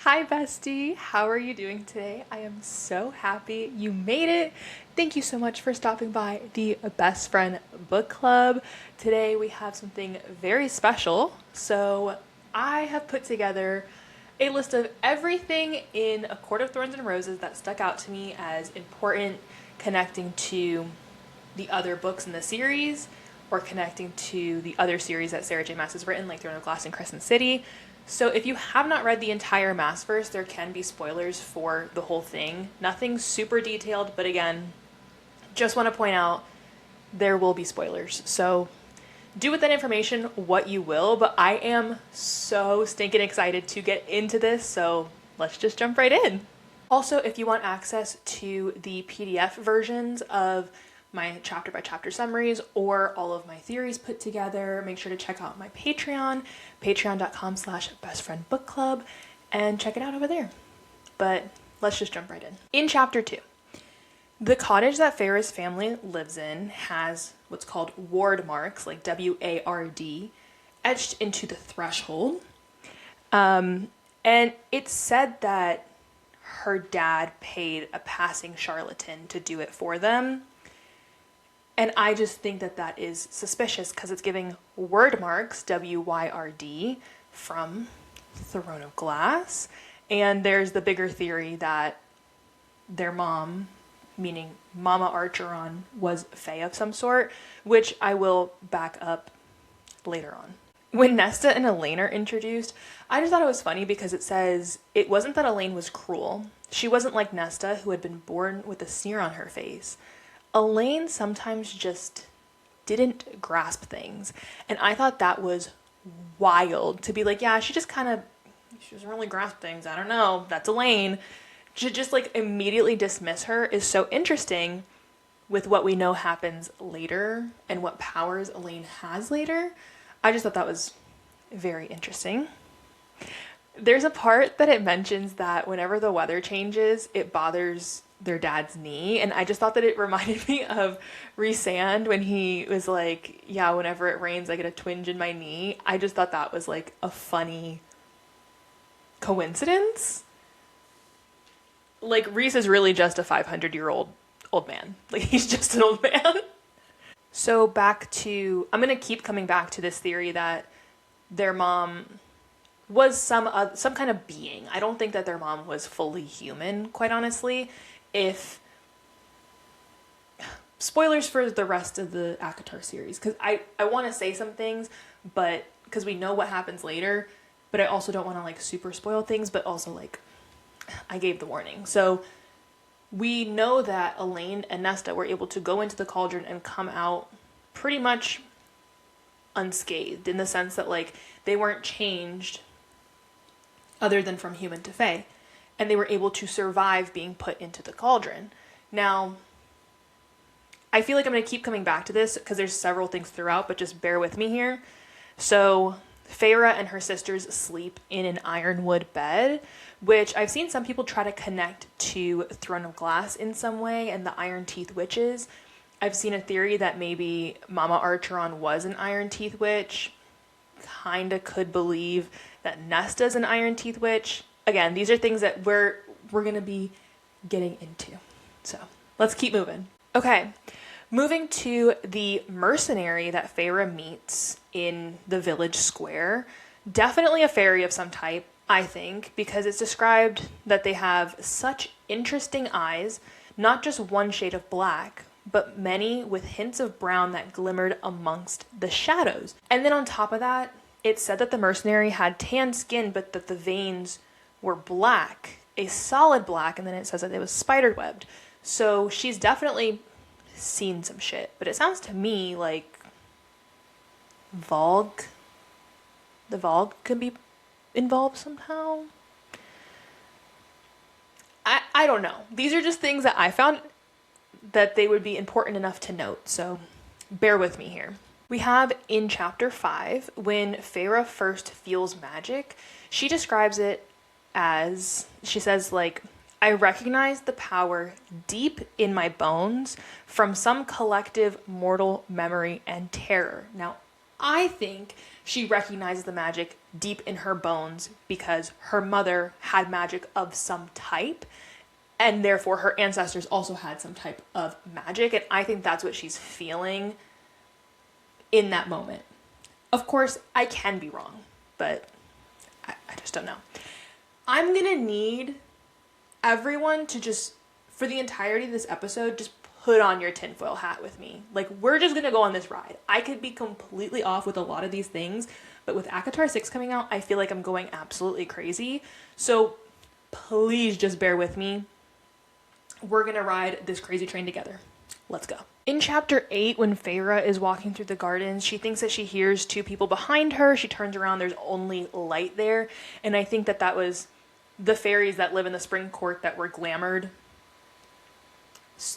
Hi, bestie. How are you doing today? I am so happy you made it. Thank you so much for stopping by the Best Friend Book Club. Today we have something very special. So, I have put together a list of everything in A Court of Thorns and Roses that stuck out to me as important, connecting to the other books in the series or connecting to the other series that Sarah J. Maas has written, like Throne of Glass and Crescent City. So if you have not read the entire Maasverse, there can be spoilers for the whole thing. Nothing super detailed, but again, just want to point out there will be spoilers. So do with that information what you will, but I am so stinking excited to get into this, so let's just jump right in. Also, if you want access to the PDF versions of my chapter by chapter summaries or all of my theories put together, make sure to check out my Patreon, patreon.com/bestfriendbookclub, and check it out over there. But let's just jump right in. In chapter 2, the cottage that Feyre's family lives in has what's called ward marks, like W-A-R-D, etched into the threshold. And it's said that her dad paid a passing charlatan to do it for them. And I just think that that is suspicious because it's giving word marks, W-Y-R-D, from Throne of Glass. And there's the bigger theory that their mom, meaning Mama Archeron, was Fae of some sort, which I will back up later on. When Nesta and Elaine are introduced, I just thought it was funny because it says it wasn't that Elaine was cruel. She wasn't like Nesta, who had been born with a sneer on her face. Elaine sometimes just didn't grasp things. And I thought that was wild to be like, yeah, she doesn't really grasp things. I don't know. That's Elaine. To just like immediately dismiss her is so interesting with what we know happens later and what powers Elaine has later. I just thought that was very interesting. There's a part that it mentions that whenever the weather changes, it bothers their dad's knee, and I just thought that it reminded me of Rhysand when he was like, yeah, whenever it rains I get a twinge in my knee. I just thought that was like a funny coincidence. Like, Rhys is really just a 500-year-old old man. Like, he's just an old man. So I'm gonna keep coming back to this theory that their mom was some kind of being. I don't think that their mom was fully human, quite honestly. If spoilers for the rest of the ACOTAR series, because I want to say some things, but because we know what happens later, but I also don't want to like super spoil things, but also like I gave the warning. So we know that Elaine and Nesta were able to go into the cauldron and come out pretty much unscathed, in the sense that like they weren't changed other than from human to fae. And they were able to survive being put into the cauldron. Now, I feel like I'm going to keep coming back to this because there's several things throughout, but just bear with me here. So, Feyre and her sisters sleep in an ironwood bed, which I've seen some people try to connect to Throne of Glass in some way and the Iron Teeth Witches. I've seen a theory that maybe Mama Archeron was an Iron Teeth Witch. Kinda could believe that Nesta's an Iron Teeth Witch. Again, these are things that we're going to be getting into. So, let's keep moving. Okay, moving to the mercenary that Feyre meets in the village square. Definitely a fairy of some type, I think, because it's described that they have such interesting eyes, not just one shade of black, but many with hints of brown that glimmered amongst the shadows. And then on top of that, it said that the mercenary had tan skin, but that the veins were black, a solid black, and then it says that it was spider-webbed. So she's definitely seen some shit, but it sounds to me like the Vogue could be involved somehow. I don't know. These are just things that I found that they would be important enough to note, so bear with me here. We have in chapter 5, when Feyre first feels magic, she describes it as, she says, like, I recognize the power deep in my bones from some collective mortal memory and terror. Now, I think she recognizes the magic deep in her bones because her mother had magic of some type, and therefore her ancestors also had some type of magic, and I think that's what she's feeling in that moment. Of course, I can be wrong, but I just don't know. I'm gonna need everyone to just, for the entirety of this episode, just put on your tinfoil hat with me. Like, we're just gonna go on this ride. I could be completely off with a lot of these things, but with ACOTAR 6 coming out, I feel like I'm going absolutely crazy. So please just bear with me. We're gonna ride this crazy train together. Let's go. In chapter 8, when Feyre is walking through the gardens, she thinks that she hears two people behind her. She turns around, there's only light there. And I think that that was the fairies that live in the spring court that were glamored.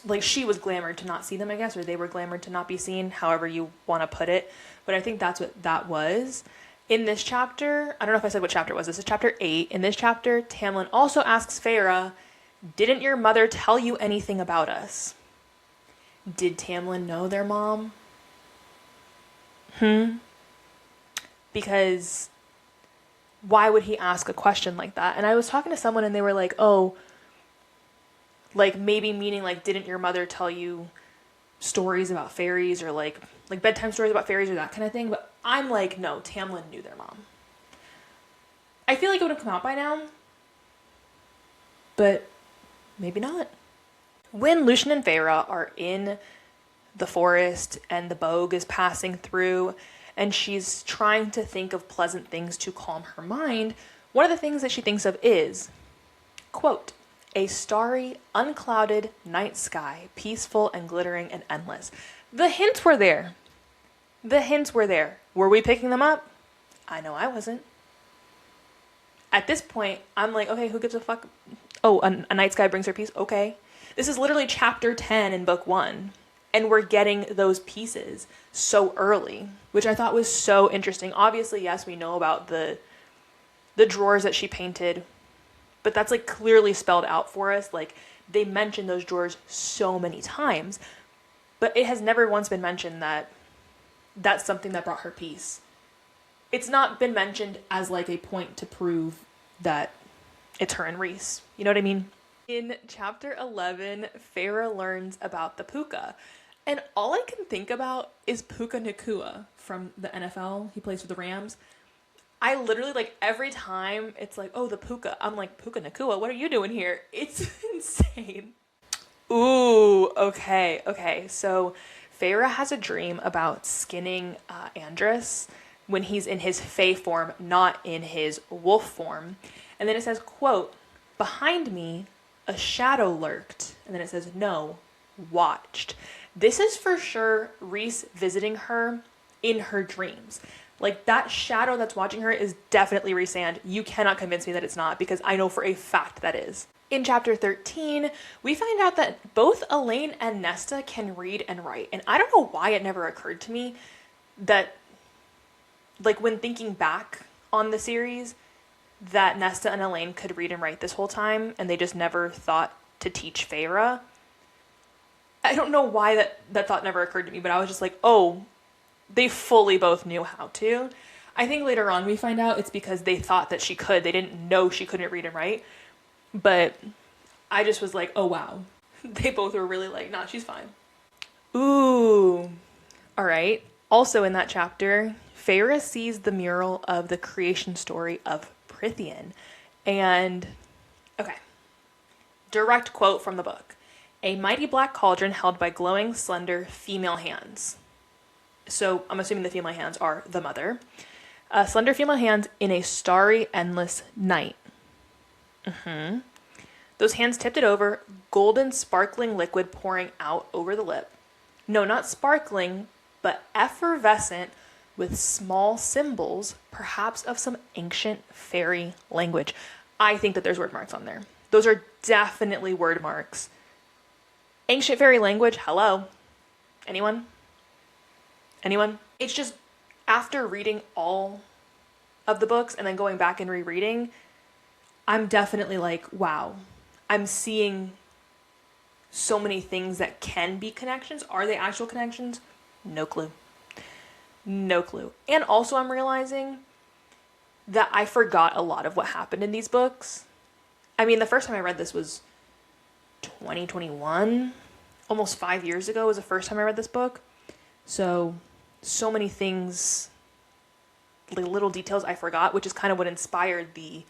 Like, she was glamored to not see them, I guess, or they were glamored to not be seen, however you want to put it. But I think that's what that was. In this chapter, I don't know if I said what chapter it was. This is chapter 8. In this chapter, Tamlin also asks Feyre, "Didn't your mother tell you anything about us?" Did Tamlin know their mom? Because why would he ask a question like that? And I was talking to someone and they were like, oh, like maybe meaning like, didn't your mother tell you stories about fairies or like bedtime stories about fairies or that kind of thing? But I'm like, no, Tamlin knew their mom. I feel like it would have come out by now, but maybe not. When Lucien and Feyre are in the forest and the Bogue is passing through and she's trying to think of pleasant things to calm her mind, one of the things that she thinks of is, quote, "a starry, unclouded night sky, peaceful and glittering and endless." The hints were there. The hints were there. Were we picking them up? I know I wasn't. At this point, I'm like, okay, who gives a fuck? Oh, a night sky brings her peace? Okay. This is literally chapter 10 in book 1. And we're getting those pieces so early, which I thought was so interesting. Obviously, yes, we know about the drawers that she painted, but that's like clearly spelled out for us. Like, they mention those drawers so many times, but it has never once been mentioned that that's something that brought her peace. It's not been mentioned as like a point to prove that it's her and Rhys. You know what I mean? In chapter 11, Feyre learns about the puka. And all I can think about is Puka Nacua from the NFL. He plays for the Rams. I literally, like, every time it's like, oh, the puka, I'm like, Puka Nacua, what are you doing here? It's insane. Ooh, okay. So Feyre has a dream about skinning Andros when he's in his fae form, not in his wolf form. And then it says, quote, "Behind me, a shadow lurked." And then it says, "No, watched." This is for sure Rhys visiting her in her dreams. Like, that shadow that's watching her is definitely Rhysand. You cannot convince me that it's not, because I know for a fact that is. In chapter 13, we find out that both Elaine and Nesta can read and write. And I don't know why it never occurred to me that, like, when thinking back on the series, that Nesta and Elaine could read and write this whole time, and they just never thought to teach Feyre. I don't know why that thought never occurred to me, but I was just like, oh, they fully both knew how to. I think later on we find out it's because they thought that she could. They didn't know she couldn't read and write. But I just was like, oh, wow. They both were really like, nah, she's fine. Ooh. All right. Also in that chapter, Feyre sees the mural of the creation story of Prythian. And, okay, direct quote from the book. "A mighty black cauldron held by glowing, slender female hands." So I'm assuming the female hands are the mother. Slender female hands in a starry, endless night. Those hands tipped it over, golden, sparkling liquid pouring out over the lip. No, not sparkling, but effervescent, with small symbols, perhaps of some ancient fairy language. I think that there's word marks on there. Those are definitely word marks. Ancient fairy language, hello? Anyone? It's just, after reading all of the books and then going back and rereading, I'm definitely like, wow, I'm seeing so many things that can be connections. Are they actual connections? No clue. No clue. And also I'm realizing that I forgot a lot of what happened in these books. I mean, the first time I read this was 2021. Almost 5 years ago was the first time I read this book. So many things, like little details I forgot, which is kind of what inspired the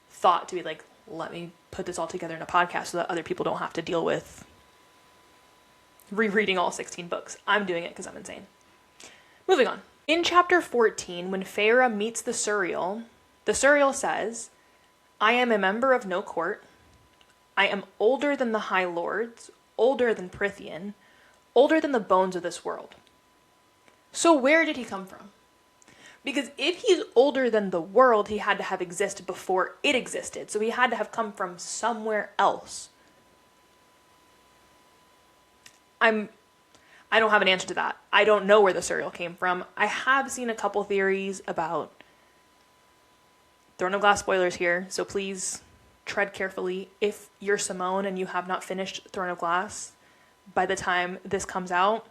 thought to be like, let me put this all together in a podcast so that other people don't have to deal with rereading all 16 books. I'm doing it because I'm insane. Moving on. In chapter 14, when Feyre meets the Suriel says, I am a member of no court. I am older than the High Lords, older than Prithian, older than the bones of this world. So where did he come from? Because if he's older than the world, he had to have existed before it existed. So he had to have come from somewhere else. I don't have an answer to that. I don't know where the Suriel came from. I have seen a couple theories about Throne of Glass spoilers here, so please tread carefully. If you're Simone and you have not finished Throne of Glass by the time this comes out,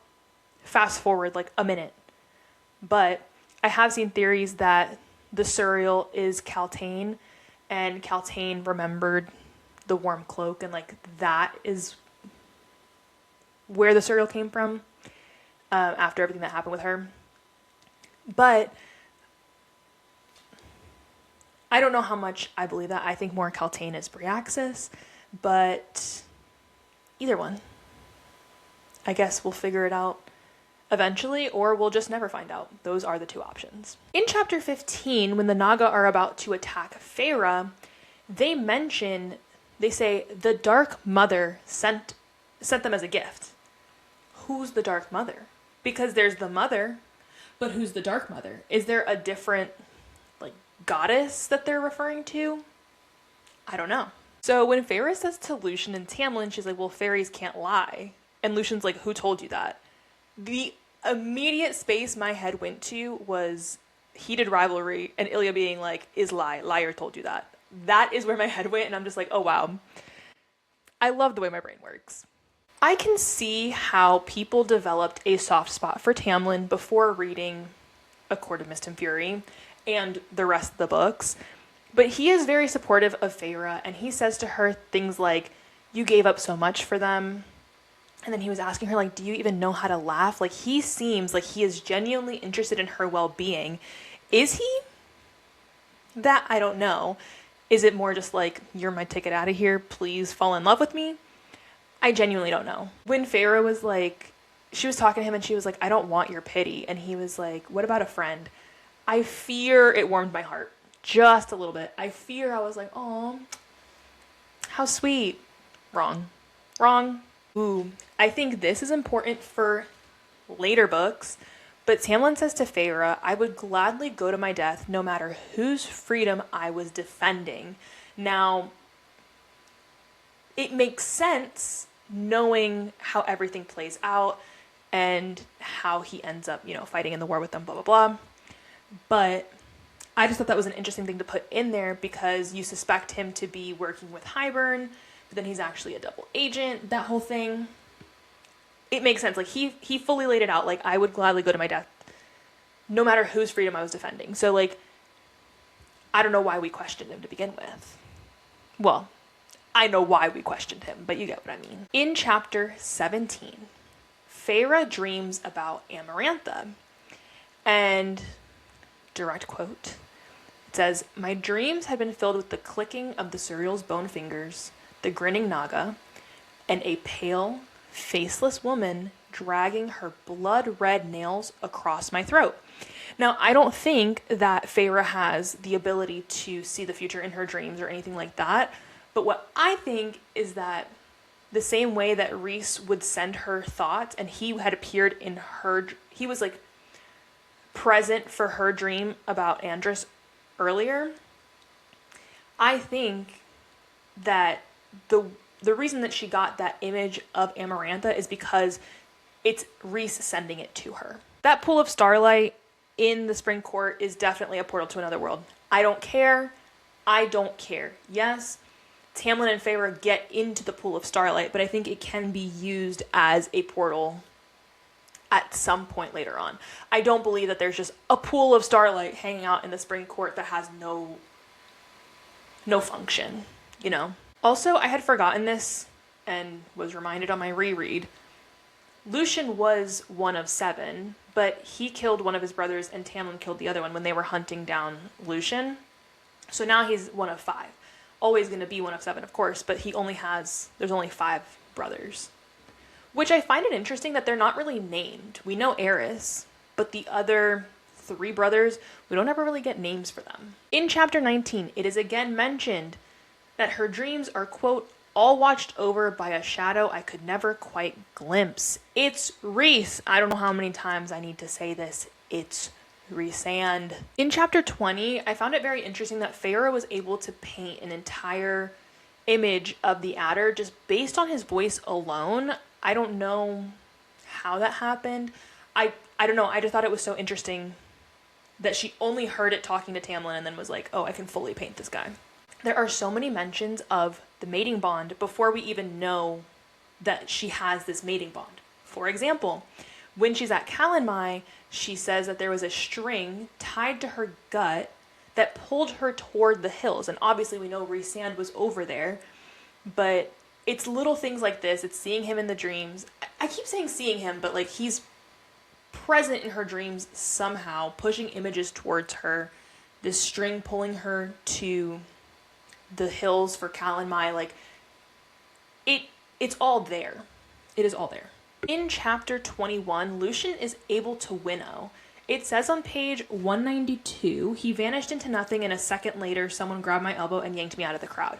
fast forward like a minute. But I have seen theories that the Suriel is Caltaine, and Caltaine remembered the warm cloak, and like that is where the Suriel came from after everything that happened with her. But I don't know how much I believe that. I think more Caltaine is Bryaxis, but either one. I guess we'll figure it out eventually, or we'll just never find out. Those are the two options. In chapter 15, when the Naga are about to attack Feyre, they say the Dark Mother sent them as a gift. Who's the Dark Mother? Because there's the mother, but who's the Dark Mother? Is there a different goddess that they're referring to? I don't know. So when Feyre says to Lucien and Tamlin, she's like, well, fairies can't lie. And Lucian's like, who told you that? The immediate space my head went to was heated rivalry and Ilya being like, is liar told you that. That is where my head went, and I'm just like, oh wow. I love the way my brain works. I can see how people developed a soft spot for Tamlin before reading A Court of Mist and Fury and the rest of the books. But he is very supportive of Feyre, and he says to her things like, you gave up so much for them. And then he was asking her, like, do you even know how to laugh? Like, he seems like he is genuinely interested in her well-being. Is he? That I don't know. Is it more just like, you're my ticket out of here, please fall in love with me? I genuinely don't know. When Feyre was like, she was talking to him and she was like, I don't want your pity. And he was like, what about a friend? I fear it warmed my heart just a little bit. I was like, oh, how sweet. Wrong. Ooh, I think this is important for later books, but Tamlin says to Feyre, I would gladly go to my death no matter whose freedom I was defending. Now, it makes sense knowing how everything plays out and how he ends up, fighting in the war with them, blah, blah, blah. But I just thought that was an interesting thing to put in there because you suspect him to be working with Hybern, but then he's actually a double agent, that whole thing. It makes sense. Like, he fully laid it out. Like, I would gladly go to my death no matter whose freedom I was defending. So, like, I don't know why we questioned him to begin with. Well, I know why we questioned him, but you get what I mean. In chapter 17, Feyre dreams about Amarantha. And, direct quote, it says, my dreams had been filled with the clicking of the Suriel's bone fingers, the grinning Naga, and a pale, faceless woman dragging her blood-red nails across my throat. Now, I don't think that Feyre has the ability to see the future in her dreams or anything like that, but what I think is that the same way that Rhys would send her thoughts, and he had appeared in her, he was like present for her dream about Andros earlier, I think that the reason that she got that image of Amarantha is because it's Rhys sending it to her. That pool of starlight in the Spring Court is definitely a portal to another world. I don't care. Yes, Tamlin and Feyre get into the pool of starlight, but I think it can be used as a portal at some point later on. I don't believe that there's just a pool of starlight hanging out in the spring court that has no function, you know? Also, I had forgotten this and was reminded on my reread. Lucian was one of 7, but he killed one of his brothers and Tamlin killed the other one when they were hunting down Lucian. So now he's one of 5. Always going to be one of 7, of course, but there's only 5 brothers. Which I find it interesting that they're not really named. We know Eris, but the other 3 brothers, we don't ever really get names for them. In chapter 19, it is again mentioned that her dreams are, quote, all watched over by a shadow I could never quite glimpse. It's Rhys. I don't know how many times I need to say this. It's Rhysand. In chapter 20, I found it very interesting that Feyre was able to paint an entire image of the Adder just based on his voice alone. I don't know how that happened. I don't know. I just thought it was so interesting that she only heard it talking to Tamlin and then was like, oh, I can fully paint this guy. There are so many mentions of the mating bond before we even know that she has this mating bond. For example, when she's at Calanmai, she says that there was a string tied to her gut that pulled her toward the hills. And obviously we know Rhysand was over there, but it's little things like this. It's seeing him in the dreams. I keep saying seeing him, but like he's present in her dreams somehow, pushing images towards her. This string pulling her to the hills for Calanmai, like it's all there. It is all there. In chapter 21, Lucian is able to winnow. It says on page 192, he vanished into nothing and a second later someone grabbed my elbow and yanked me out of the crowd.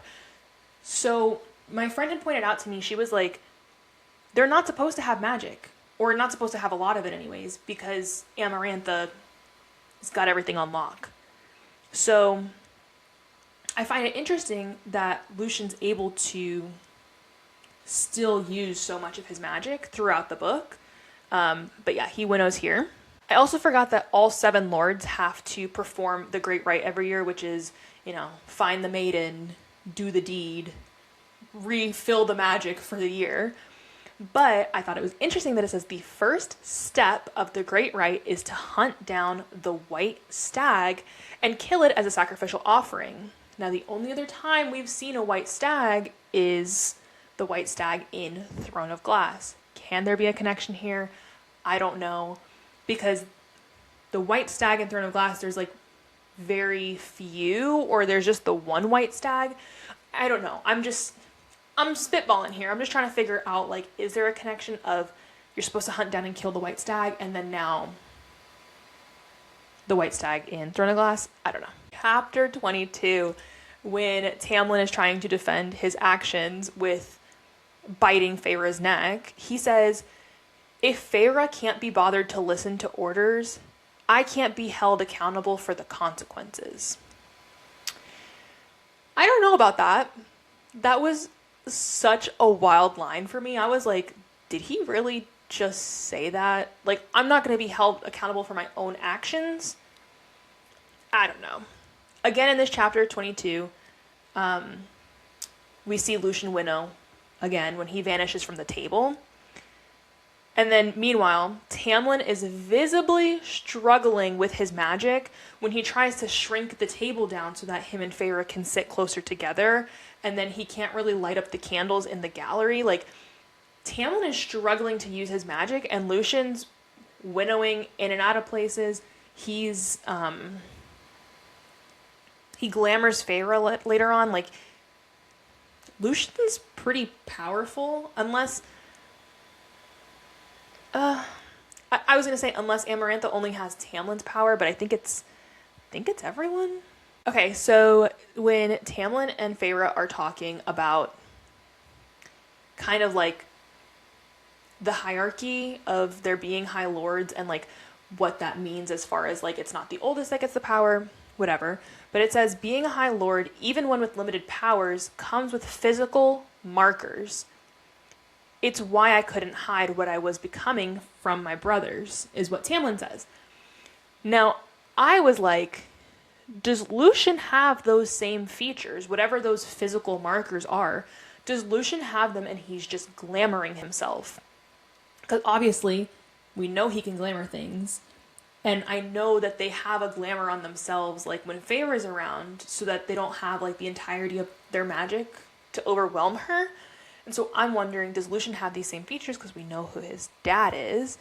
So my friend had pointed out to me, she was like, they're not supposed to have magic, or not supposed to have a lot of it anyways, because Amarantha has got everything on lock. So I find it interesting that Lucian's able to still use so much of his magic throughout the book. But yeah, he winnows here. I also forgot that all 7 lords have to perform the Great Rite every year, which is, find the maiden, do the deed, refill the magic for the year. But I thought it was interesting that it says the first step of the Great Rite is to hunt down the white stag and kill it as a sacrificial offering. Now, the only other time we've seen a white stag is the white stag in Throne of Glass. Can there be a connection here? I don't know. Because the white stag in Throne of Glass, there's like very few, or there's just the one white stag. I don't know. I'm spitballing here. I'm just trying to figure out, like, is there a connection of you're supposed to hunt down and kill the white stag, and then now the white stag in Throne of Glass? I don't know. Chapter 22, when Tamlin is trying to defend his actions with biting Feyre's neck, he says, if Feyre can't be bothered to listen to orders, I can't be held accountable for the consequences. I don't know about that. That was such a wild line for me. I was like, did he really just say that? Like, I'm not going to be held accountable for my own actions? I don't know. Again, in this chapter 22, we see Lucian winnow again when he vanishes from the table. And then, meanwhile, Tamlin is visibly struggling with his magic when he tries to shrink the table down so that him and Feyre can sit closer together. And then he can't really light up the candles in the gallery. Like, Tamlin is struggling to use his magic, and Lucian's winnowing in and out of places. He's, he glamours Feyre later on. Like, Lucian's pretty powerful, unless... I was going to say unless Amarantha only has Tamlin's power, but I think it's everyone. Okay, so when Tamlin and Feyre are talking about kind of like the hierarchy of there being high lords and like what that means as far as like it's not the oldest that gets the power, whatever. But it says being a high lord, even one with limited powers, comes with physical markers. It's why I couldn't hide what I was becoming from my brothers, is what Tamlin says. Now, I was like, does Lucian have those same features, whatever those physical markers are? Does Lucian have them and he's just glamoring himself? Because obviously, We know he can glamour things. And I know that they have a glamour on themselves, like when Feyre's around, so that they don't have like the entirety of their magic to overwhelm her. And so I'm wondering, does Lucian have these same features because we know who his dad is?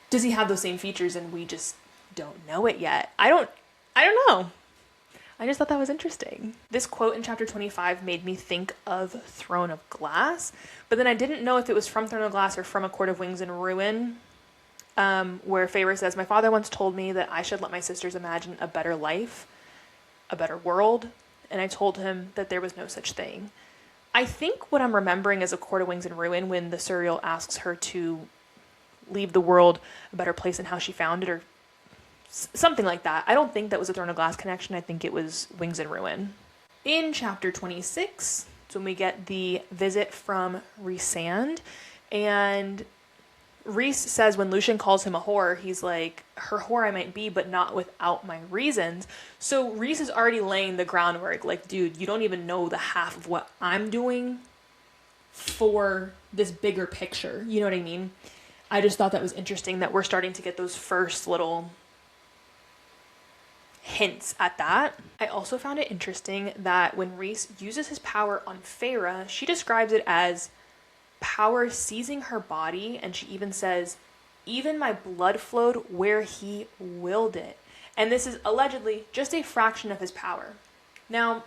Does he have those same features and we just don't know it yet? I don't know. I just thought that was interesting. This quote in chapter 25 made me think of Throne of Glass, but then I didn't know if it was from Throne of Glass or from A Court of Wings and Ruin, where Feyre says, "My father once told me that I should let my sisters imagine a better life, a better world, and I told him that there was no such thing." I think what I'm remembering is A Court of Wings and Ruin, when the Suriel asks her to leave the world a better place than how she found it, or something like that. I don't think that was a Throne of Glass connection. I think it was Wings and Ruin. In chapter 26, it's when we get the visit from Rhysand, and Rhys says when Lucian calls him a whore, he's like, her whore I might be, but not without my reasons. So Rhys is already laying the groundwork. Like, dude, you don't even know the half of what I'm doing for this bigger picture. You know what I mean? I just thought that was interesting that we're starting to get those first little hints at that. I also found it interesting that when Rhys uses his power on Feyre, she describes it as power seizing her body, and she even says, "Even my blood flowed where he willed it." And this is allegedly just a fraction of his power. Now,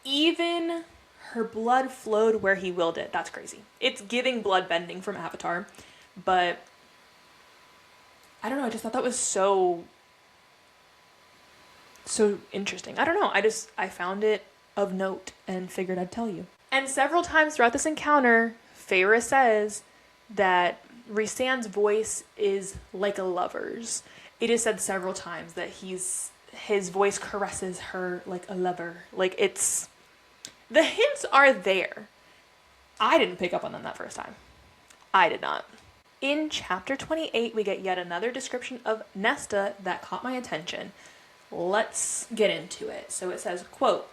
even her blood flowed where he willed it. That's crazy. It's giving blood bending from Avatar, but I don't know. I just thought that was so interesting. I don't know. I found it of note and figured I'd tell you. And several times throughout this encounter, Feyre says that Rhysand's voice is like a lover's. It is said several times that his voice caresses her like a lover. Like, it's, the hints are there. I didn't pick up on them that first time. I did not. In chapter 28, we get yet another description of Nesta that caught my attention. Let's get into it. So it says, quote,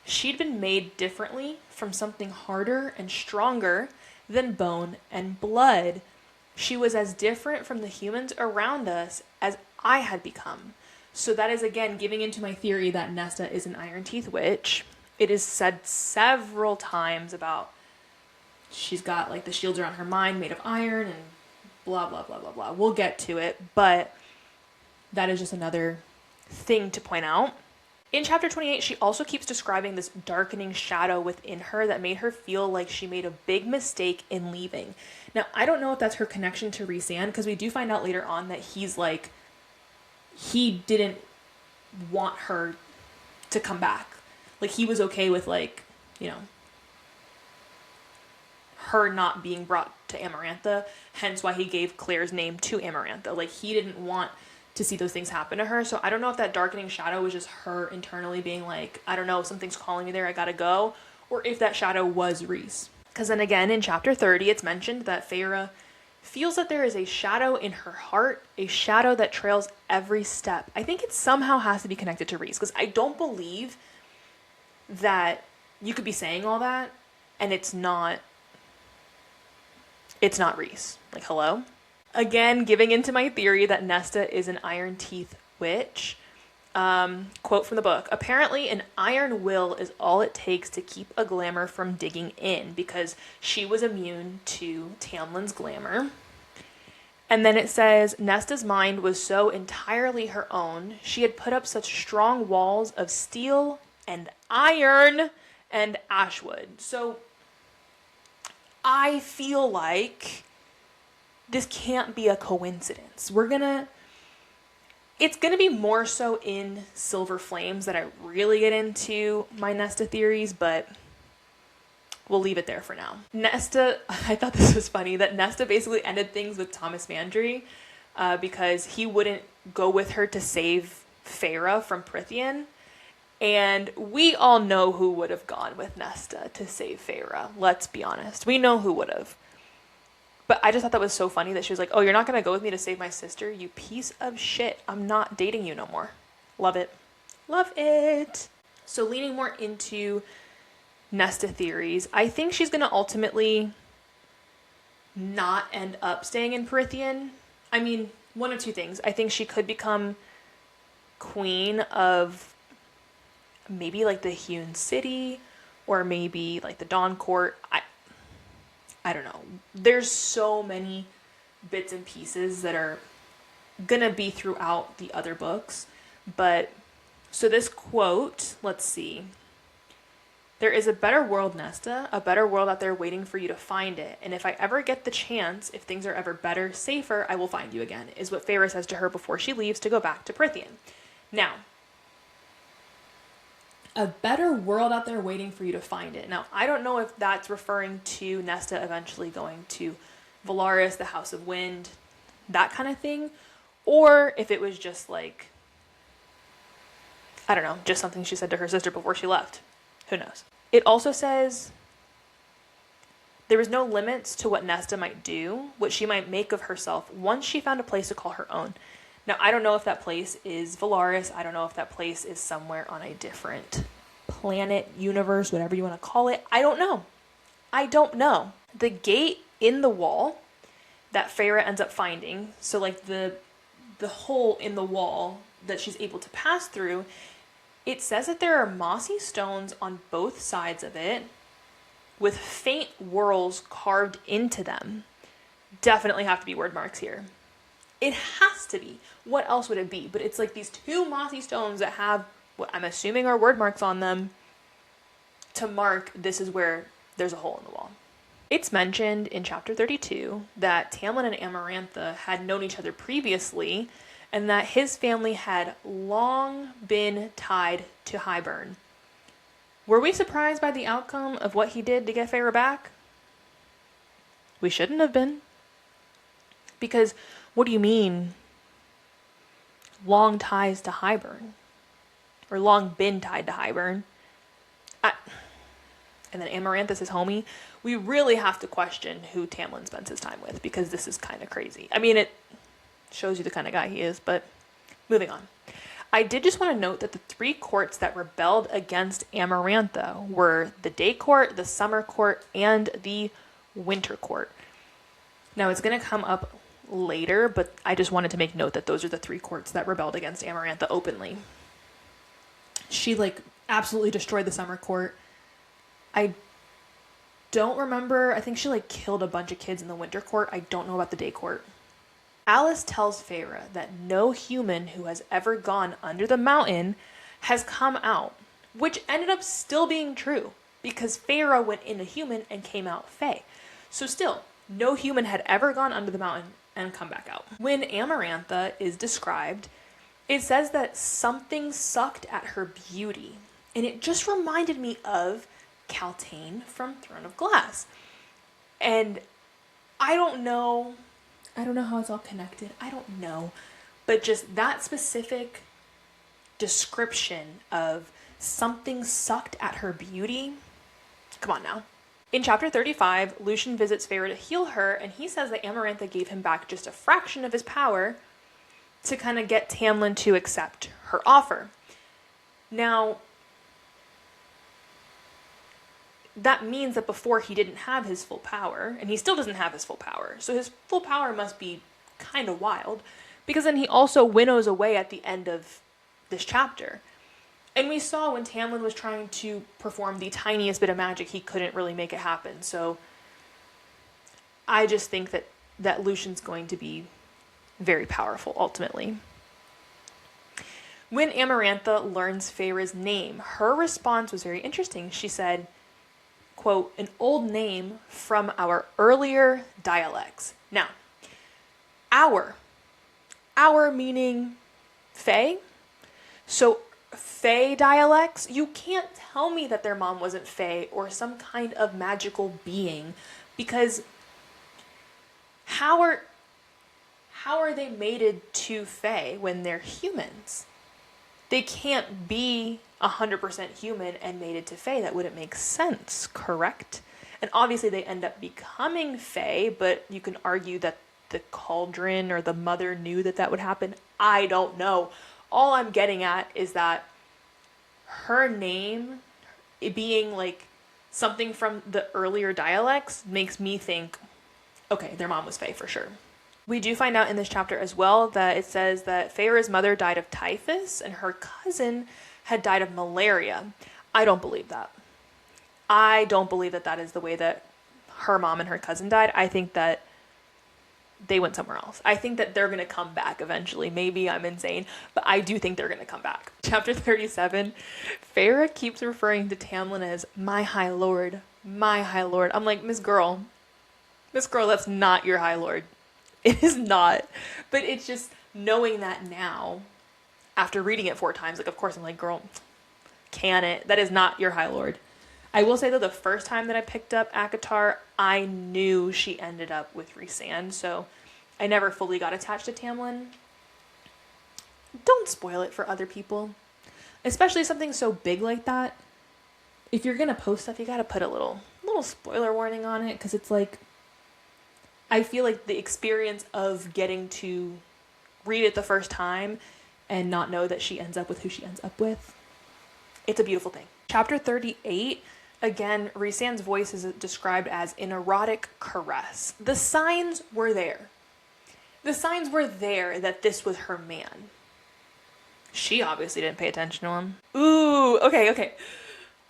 "She'd been made differently from something harder and stronger than bone and blood. She was as different from the humans around us as I had become." So that is again giving into my theory that Nesta is an Iron Teeth witch. It is said several times about she's got like the shields around her mind made of iron and blah, blah, blah, blah, blah. We'll get to it, but that is just another thing to point out. In chapter 28, she also keeps describing this darkening shadow within her that made her feel like she made a big mistake in leaving. Now, I don't know if that's her connection to Rhysand, because we do find out later on that he's like, he didn't want her to come back. Like, he was okay with, like, you know, her not being brought to Amarantha, hence why he gave Claire's name to Amarantha. Like, he didn't want to see those things happen to her. So I don't know if that darkening shadow was just her internally being like, I don't know, something's calling me there, I gotta go, or if that shadow was Rhys. Because then again, in chapter 30, it's mentioned that Feyre feels that there is a shadow in her heart, a shadow that trails every step. I think it somehow has to be connected to Rhys, because I don't believe that you could be saying all that and it's not Rhys. Like, hello? Again, giving into my theory that Nesta is an Iron Teeth witch. Quote from the book, "Apparently an iron will is all it takes to keep a glamour from digging in, because she was immune to Tamlin's glamour." And then it says, "Nesta's mind was so entirely her own. She had put up such strong walls of steel and iron and ashwood." So I feel like this can't be a coincidence. It's gonna be more so in Silver Flames that I really get into my Nesta theories, but we'll leave it there for now. Nesta, I thought this was funny, that Nesta basically ended things with Thomas Mandry because he wouldn't go with her to save Feyre from Prythian. And we all know who would have gone with Nesta to save Feyre. Let's be honest. We know who would have. But I just thought that was so funny that she was like, "Oh, you're not going to go with me to save my sister? You piece of shit. I'm not dating you no more." Love it. Love it. So leaning more into Nesta theories, I think she's going to ultimately not end up staying in Prythian. I mean, one of two things. I think she could become queen of maybe like the Hewn City or maybe like the Dawn Court. I don't know. There's so many bits and pieces that are gonna be throughout the other books. But so this quote, let's see. There is a better world, Nesta, a better world out there waiting for you to find it. And if I ever get the chance, if things are ever better, safer, I will find you again, is what Feyre says to her before she leaves to go back to Prythian. Now, a better world out there waiting for you to find it. Now, I don't know if that's referring to Nesta eventually going to Valaris, the House of Wind, that kind of thing, or if it was just like, I don't know, just something she said to her sister before she left. Who knows? It also says there was no limits to what Nesta might do, what she might make of herself once she found a place to call her own. Now, I don't know if that place is Valaris. I don't know if that place is somewhere on a different planet, universe, whatever you want to call it. I don't know. The gate in the wall that Feyre ends up finding, so like the hole in the wall that she's able to pass through, it says that there are mossy stones on both sides of it with faint whorls carved into them. Definitely have to be word marks here. It has to be. What else would it be? But it's like these two mossy stones that have what I'm assuming are word marks on them to mark this is where there's a hole in the wall. It's mentioned in chapter 32 that Tamlin and Amarantha had known each other previously and that his family had long been tied to Highburn. Were we surprised by the outcome of what he did to get Feyre back? We shouldn't have been. Because what do you mean, long ties to Highburn? Or long been tied to Highburn? And then Amarantha's his homie. We really have to question who Tamlin spends his time with, because this is kind of crazy. I mean, it shows you the kind of guy he is, but moving on. I did just want to note that the three courts that rebelled against Amarantha were the Day Court, the Summer Court, and the Winter Court. Now, it's going to come up later, but I just wanted to make note that those are the three courts that rebelled against Amarantha openly. She, absolutely destroyed the Summer Court. I don't remember. I think she, killed a bunch of kids in the Winter Court. I don't know about the Day Court. Alice tells Feyre that no human who has ever gone under the mountain has come out, which ended up still being true, because Feyre went in a human and came out Fae. So still, no human had ever gone under the mountain and come back out. When Amarantha is described, it says that something sucked at her beauty, and it just reminded me of Caltaine from Throne of Glass. And I don't know how it's all connected. I don't know. But just that specific description of something sucked at her beauty. Come on now. In chapter 35, Lucien visits Feyre to heal her, and he says that Amarantha gave him back just a fraction of his power to kind of get Tamlin to accept her offer. Now, that means that before he didn't have his full power, and he still doesn't have his full power. So his full power must be kind of wild, because then he also winnows away at the end of this chapter. And we saw when Tamlin was trying to perform the tiniest bit of magic, he couldn't really make it happen. So I just think that Lucien's going to be very powerful ultimately. When Amarantha learns Feyre's name, her response was very interesting. She said, quote, an old name from our earlier dialects. Now, our meaning Fae. So Fae dialects, you can't tell me that their mom wasn't Fae or some kind of magical being, because how are they mated to Fae when they're humans? They can't be 100% human and mated to Fae. That wouldn't make sense, correct? And obviously they end up becoming Fae, but you can argue that the cauldron or the mother knew that would happen. I don't know. All I'm getting at is that her name, it being something from the earlier dialects, makes me think okay, their mom was Fae for sure. We do find out in this chapter as well that it says that Feyre's mother died of typhus and her cousin had died of malaria. I don't believe that. I don't believe that that is the way that her mom and her cousin died. I think that they went somewhere else. I think that they're going to come back eventually. Maybe I'm insane, but I do think they're going to come back. Chapter 37, Feyre keeps referring to Tamlin as my high lord, my high lord. I'm like, Miss Girl, that's not your high lord. It is not. But it's just knowing that now, after reading it 4 times, like, of course, I'm like, girl, can it? That is not your high lord. I will say, though, the first time that I picked up ACOTAR, I knew she ended up with Rhysand, so I never fully got attached to Tamlin. Don't spoil it for other people. Especially something so big like that. If you're going to post stuff, you got to put a little spoiler warning on it, because it's like, I feel like the experience of getting to read it the first time and not know that she ends up with who she ends up with, it's a beautiful thing. Chapter 38, again, Rhysand's voice is described as an erotic caress. The signs were there. The signs were there that this was her man. She obviously didn't pay attention to him. Ooh, okay.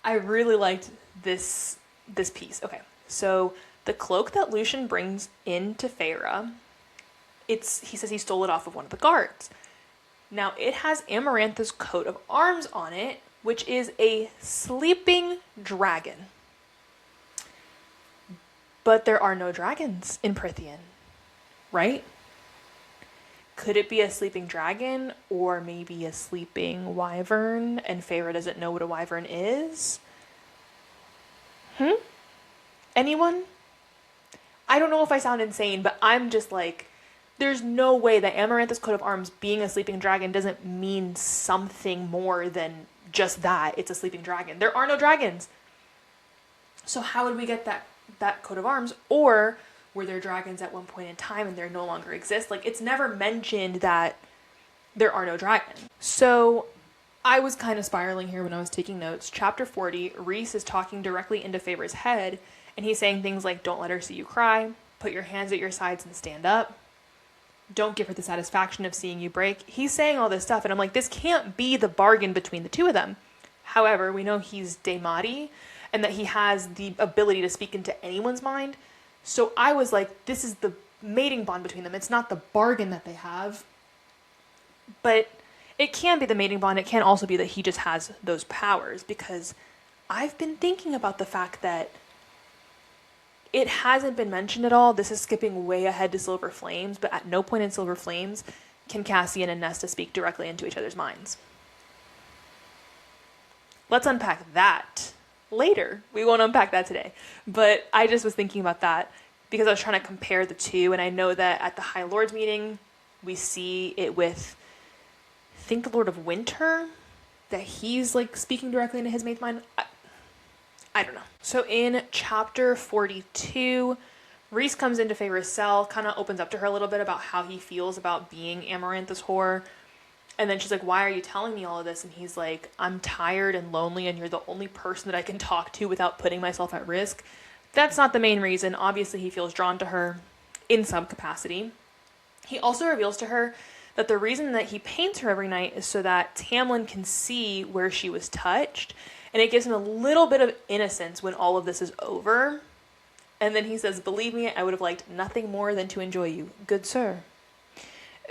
I really liked this piece. Okay, so the cloak that Lucien brings into Feyre, he says he stole it off of one of the guards. Now, it has Amarantha's coat of arms on it, which is a sleeping dragon. But there are no dragons in Prythian, right? Could it be a sleeping dragon or maybe a sleeping wyvern and Feyre doesn't know what a wyvern is? Anyone? I don't know if I sound insane, but I'm just like, there's no way that Amarantha's coat of arms being a sleeping dragon doesn't mean something more than just that. It's a sleeping dragon. There are no dragons. So how would we get that coat of arms? Or were there dragons at one point in time and they no longer exist? Like, it's never mentioned that there are no dragons. So I was kind of spiraling here when I was taking notes. Chapter 40, Rhys is talking directly into Feyre's head, and he's saying things like, don't let her see you cry, put your hands at your sides and stand up, don't give her the satisfaction of seeing you break. He's saying all this stuff, and I'm like, this can't be the bargain between the two of them. However, we know he's Daemati, and that he has the ability to speak into anyone's mind. So I was like, this is the mating bond between them. It's not the bargain that they have. But it can be the mating bond. It can also be that he just has those powers, because I've been thinking about the fact that it hasn't been mentioned at all. This is skipping way ahead to Silver Flames, but at no point in Silver Flames can Cassian and Nesta speak directly into each other's minds. Let's unpack that later. We won't unpack that today. But I just was thinking about that because I was trying to compare the two, and I know that at the High Lords meeting, we see it with, I think, the Lord of Winter, that he's like speaking directly into his mate's mind. I don't know. So in chapter 42, Rhys comes into Feyre's cell, kind of opens up to her a little bit about how he feels about being Amarantha's whore. And then she's like, why are you telling me all of this? And he's like, I'm tired and lonely, and you're the only person that I can talk to without putting myself at risk. That's not the main reason. Obviously, he feels drawn to her in some capacity. He also reveals to her that the reason that he paints her every night is so that Tamlin can see where she was touched. And it gives him a little bit of innocence when all of this is over. And then he says, believe me, I would have liked nothing more than to enjoy you. Good sir.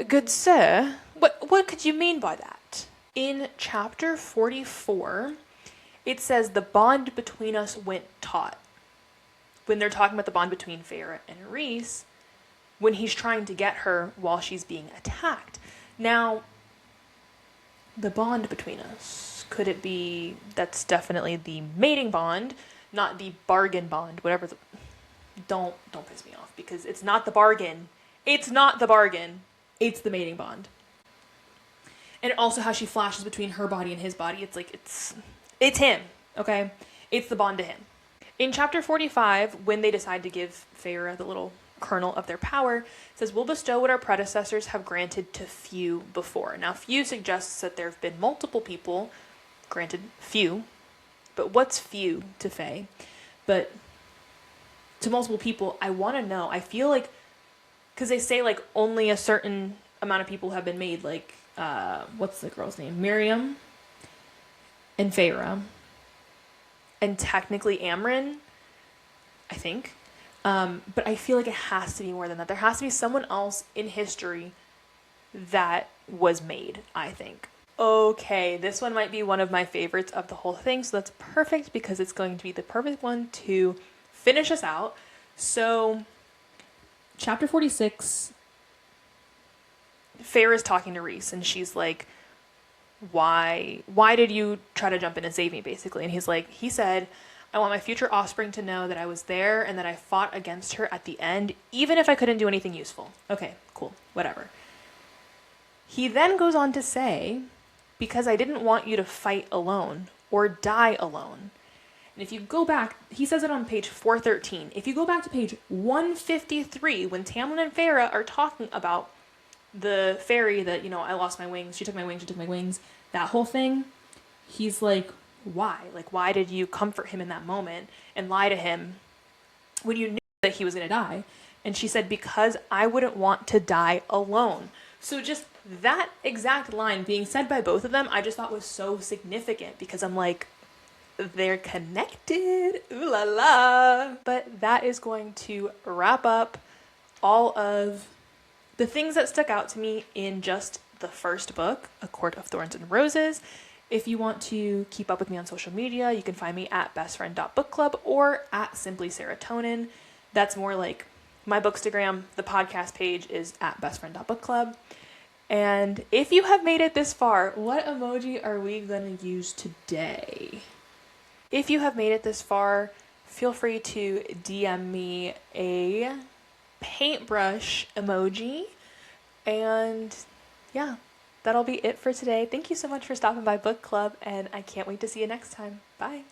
Good sir? What could you mean by that? In chapter 44, it says the bond between us went taut. When they're talking about the bond between Feyre and Rhys, when he's trying to get her while she's being attacked. Now, the bond between us, could it be, that's definitely the mating bond, not the bargain bond, whatever the, don't piss me off, because it's not the bargain. It's not the bargain. It's the mating bond. And also how she flashes between her body and his body. It's like, it's him, okay? It's the bond to him. In chapter 45, when they decide to give Feyre the little kernel of their power, it says, we'll bestow what our predecessors have granted to few before. Now, few suggests that there have been multiple people, granted few, but what's few to Fae? But to multiple people, I want to know. I feel like, because they say like only a certain amount of people have been made, like, what's the girl's name? Miriam and Feyre. And technically Amryn, I think. But I feel like it has to be more than that. There has to be someone else in history that was made, I think. Okay, this one might be one of my favorites of the whole thing, so that's perfect because it's going to be the perfect one to finish us out. So, chapter 46, Feyre's talking to Rhys, and she's like, why did you try to jump in and save me, basically? And he's like, he said, I want my future offspring to know that I was there and that I fought against her at the end, even if I couldn't do anything useful. Okay, cool, whatever. He then goes on to say, because I didn't want you to fight alone or die alone. And if you go back, he says it on page 413. If you go back to page 153, when Tamlin and Feyre are talking about the fairy that, I lost my wings, she took my wings, that whole thing, he's like, why? Like, why did you comfort him in that moment and lie to him when you knew that he was going to die? And she said, because I wouldn't want to die alone. So just that exact line being said by both of them, I just thought was so significant because I'm like, they're connected. Ooh la la. But that is going to wrap up all of the things that stuck out to me in just the first book, A Court of Thorns and Roses. If you want to keep up with me on social media, you can find me at bestfriend.bookclub or at simply serotonin. That's more like my bookstagram. The podcast page is at bestfriend.bookclub. And if you have made it this far, what emoji are we going to use today? If you have made it this far, feel free to DM me a paintbrush emoji. And yeah, that'll be it for today. Thank you so much for stopping by book club, and I can't wait to see you next time. Bye.